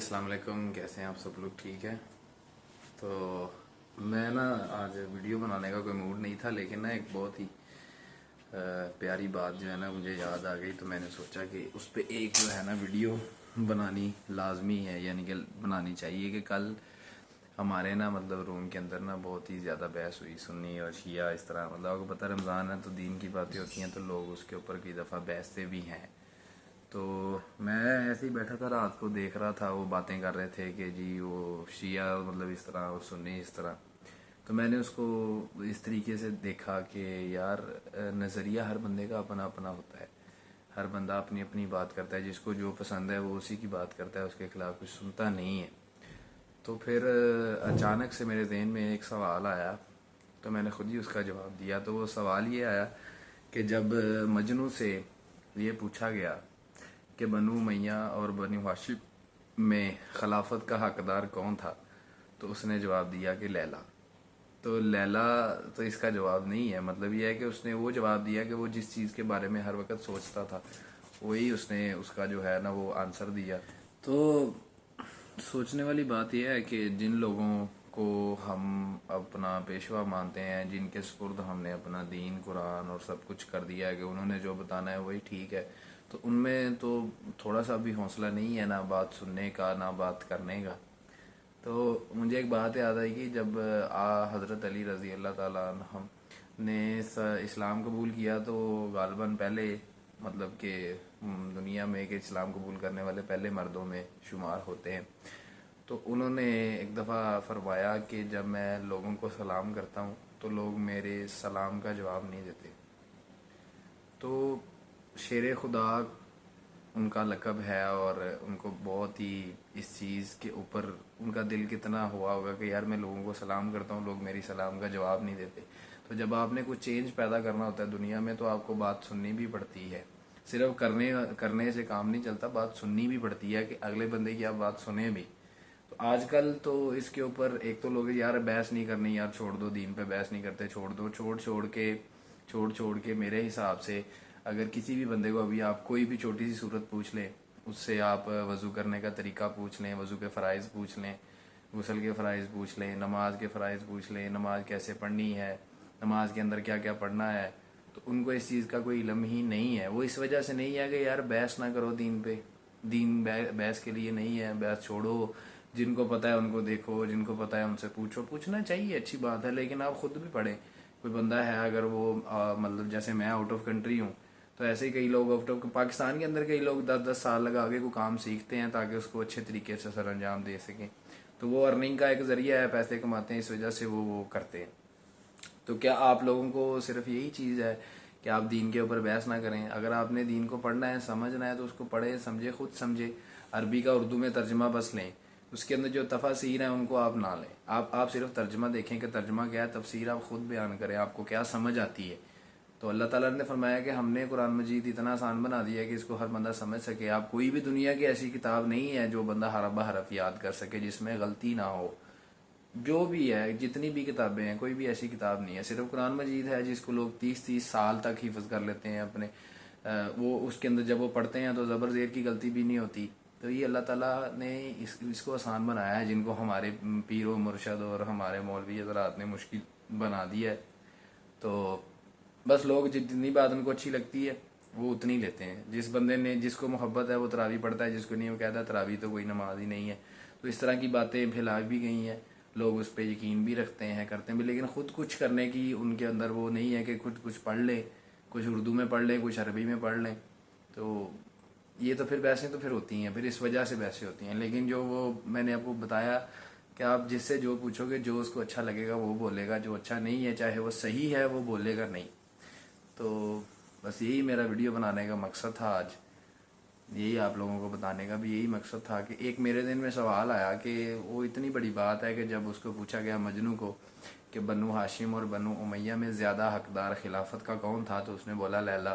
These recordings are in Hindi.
अस्सलाम वालेकुम। कैसे हैं आप सब लोग? ठीक है। तो मैं ना आज वीडियो बनाने का कोई मूड नहीं था, लेकिन ना एक बहुत ही प्यारी बात जो है ना मुझे याद आ गई, तो मैंने सोचा कि उस पर एक जो है ना वीडियो बनानी लाजमी है, यानी कि बनानी चाहिए। कि कल हमारे ना मतलब रूम के अंदर ना बहुत ही ज़्यादा बहस हुई, सुन्नी और शिया इस तरह। मतलब आपको पता रमज़ान है तो दीन की बातें होती हैं, तो लोग उसके ऊपर कई दफ़ा बहसते भी हैं। तो मैं ऐसे ही बैठा था, रात को देख रहा था, वो बातें कर रहे थे कि जी वो शिया मतलब इस तरह और सुन्नी इस तरह। तो मैंने उसको इस तरीके से देखा कि यार नज़रिया हर बंदे का अपना अपना होता है। हर बंदा अपनी अपनी बात करता है, जिसको जो पसंद है वो उसी की बात करता है, उसके खिलाफ कुछ सुनता नहीं है। तो फिर अचानक से मेरे जहन में एक सवाल आया, तो मैंने खुद ही उसका जवाब दिया। तो वो सवाल ये आया कि जब मजनू से ये पूछा गया कि बनु उमैया और बनु हाशिम में खिलाफत का हकदार कौन था, तो उसने जवाब दिया कि लैला। तो लैला तो इसका जवाब नहीं है। मतलब यह है कि उसने वो जवाब दिया कि वो जिस चीज़ के बारे में हर वक्त सोचता था वही उसने उसका जो है ना वो आंसर दिया। तो सोचने वाली बात यह है कि जिन लोगों को हम अपना पेशवा मानते हैं, जिनके सुपुर्द हमने अपना दीन कुरान और सब कुछ कर दिया है कि उन्होंने जो बताना है वही ठीक है, तो उनमें तो थोड़ा सा भी हौसला नहीं है, ना बात सुनने का ना बात करने का। तो मुझे एक बात याद आई कि जब हज़रत अली रज़ी अल्लाह ताला अन्हुम ने इस्लाम कबूल किया, तो गालिबन पहले मतलब कि दुनिया में कि इस्लाम कबूल करने वाले पहले मर्दों में शुमार होते हैं। तो उन्होंने एक दफ़ा फरमाया कि जब मैं लोगों को सलाम करता हूँ तो लोग मेरे सलाम का जवाब नहीं देते। तो शेर खुदा उनका लक़ब है, और उनको बहुत ही इस चीज़ के ऊपर उनका दिल कितना हुआ होगा कि यार मैं लोगों को सलाम करता हूँ, लोग मेरी सलाम का जवाब नहीं देते। तो जब आपने कुछ चेंज पैदा करना होता है दुनिया में, तो आपको बात सुननी भी पड़ती है। सिर्फ करने करने से काम नहीं चलता, बात सुननी भी पड़ती है कि अगले बंदे की आप बात सुने भी। तो आजकल तो इसके ऊपर एक तो लोग यार बहस नहीं करनी, यार छोड़ दो, दीन पे बहस नहीं करते, छोड़ दो। छोड़ छोड़ के मेरे हिसाब से अगर किसी भी बंदे को अभी आप कोई भी छोटी सी सूरत पूछ लें, उससे आप वज़ू करने का तरीका पूछ लें, वज़ू के फ़राइज़ पूछ लें, गुसल के फ़राइज़ पूछ लें, नमाज के फ़राइज़ पूछ लें, नमाज कैसे पढ़नी है, नमाज के अंदर क्या क्या पढ़ना है, तो उनको इस चीज़ का कोई इल्म ही नहीं है। वो इस वजह से नहीं है कि यार बहस ना करो दीन पे, दीन बहस के लिए नहीं है, बहस छोड़ो। जिनको पता है उनको देखो, जिनको पता है उनसे पूछो। पूछना चाहिए, अच्छी बात है, लेकिन आप खुद भी पढ़ें। कोई बंदा है अगर वो मतलब जैसे मैं आउट ऑफ कंट्री हूँ, तो ऐसे ही कई लोग आउट ऑफ पाकिस्तान के अंदर कई लोग 10-10 साल लगा के कोई काम सीखते हैं ताकि उसको अच्छे तरीके से सर अंजाम दे सकें। तो वो अर्निंग का एक जरिया है, पैसे कमाते हैं, इस वजह से वो करते हैं। तो क्या आप लोगों को सिर्फ यही चीज़ है कि आप दीन के ऊपर बहस ना करें? अगर आपने दीन को पढ़ना है, समझना है, तो उसको पढ़े, समझे, खुद समझे। अरबी का उर्दू में तर्जमा बस लें, उसके अंदर जो तफासीर हैं उनको आप ना लें। आप सिर्फ तर्जमा देखें कि तर्जमा क्या है, तफसीर आप खुद बयान करें, आपको क्या समझ आती है। तो अल्लाह ताला ने फरमाया कि हमने कुरान मजीद इतना आसान बना दिया है कि इसको हर बंदा समझ सके। आप कोई भी दुनिया की ऐसी किताब नहीं है जो बंदा हरफ ब हरफ याद कर सके, जिसमें गलती ना हो। जो भी है, जितनी भी किताबें हैं, कोई भी ऐसी किताब नहीं है। सिर्फ कुरान मजीद है जिसको लोग 30-30 साल तक हिफ्ज कर लेते हैं अपने। वो उसके अंदर जब वो पढ़ते हैं तो ज़बर ज़ेर की गलती भी नहीं होती। तो ये अल्लाह ताला ने इसको आसान बनाया है, जिनको हमारे पीर व मुर्शद और हमारे मौलवी हज़रात ने मुश्किल बना दिया है। तो बस लोग जितनी बात उनको अच्छी लगती है वो उतनी लेते हैं। जिस बंदे ने, जिसको मोहब्बत है वो तरावी पढ़ता है, जिसको नहीं वो कहता है तरावी तो कोई नमाज ही नहीं है। तो इस तरह की बातें फैला भी गई हैं, लोग उस पर यकीन भी रखते हैं, करते भी, लेकिन खुद कुछ करने की उनके अंदर वो नहीं है कि खुद कुछ पढ़ लें, कुछ उर्दू में पढ़ लें, कुछ अरबी में पढ़ लें। तो ये तो फिर बहसें तो फिर होती हैं, फिर इस वजह से बहसें होती हैं। लेकिन जो वो मैंने आपको बताया कि आप जिससे जो पूछोगे, जो उसको अच्छा लगेगा वो बोलेगा, जो अच्छा नहीं है चाहे वो सही है वो बोलेगा नहीं। तो बस यही मेरा वीडियो बनाने का मकसद था आज। यही आप लोगों को बताने का भी यही मकसद था कि एक मेरे दिन में सवाल आया कि वो इतनी बड़ी बात है कि जब उसको पूछा गया मजनू को कि बनु हाशिम और बनु उमैया में ज़्यादा हकदार खिलाफत का कौन था, तो उसने बोला लैला।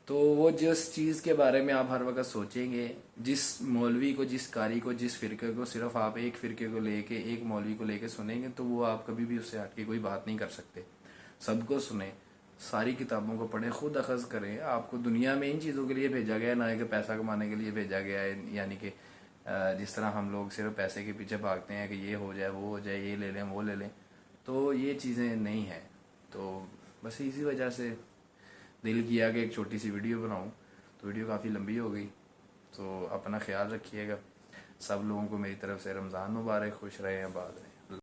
तो वो जिस चीज़ के बारे में आप हर वक्त सोचेंगे, जिस मौलवी को, जिस कारी को, जिस फ़िरके को सिर्फ आप एक फ़िरके को लेके, एक मौलवी को लेके सुनेंगे, तो वो आप कभी भी उससे हट के कोई बात नहीं कर सकते। सबको सुने, सारी किताबों को पढ़ें, खुद अखज़ करें। आपको दुनिया में इन चीज़ों के लिए भेजा गया है, ना कि पैसा कमाने के लिए भेजा गया है, यानी कि जिस तरह हम लोग सिर्फ पैसे के पीछे भागते हैं कि ये हो जाए वो हो जाए, ये ले लें वो ले लें, तो ये चीज़ें नहीं हैं। तो बस इसी वजह से दिल किया कि एक छोटी सी वीडियो बनाऊं। तो वीडियो काफ़ी लंबी हो गई, तो अपना ख्याल रखिएगा। सब लोगों को मेरी तरफ से रमज़ान मुबारक, खुश रहें, आबाद रहें।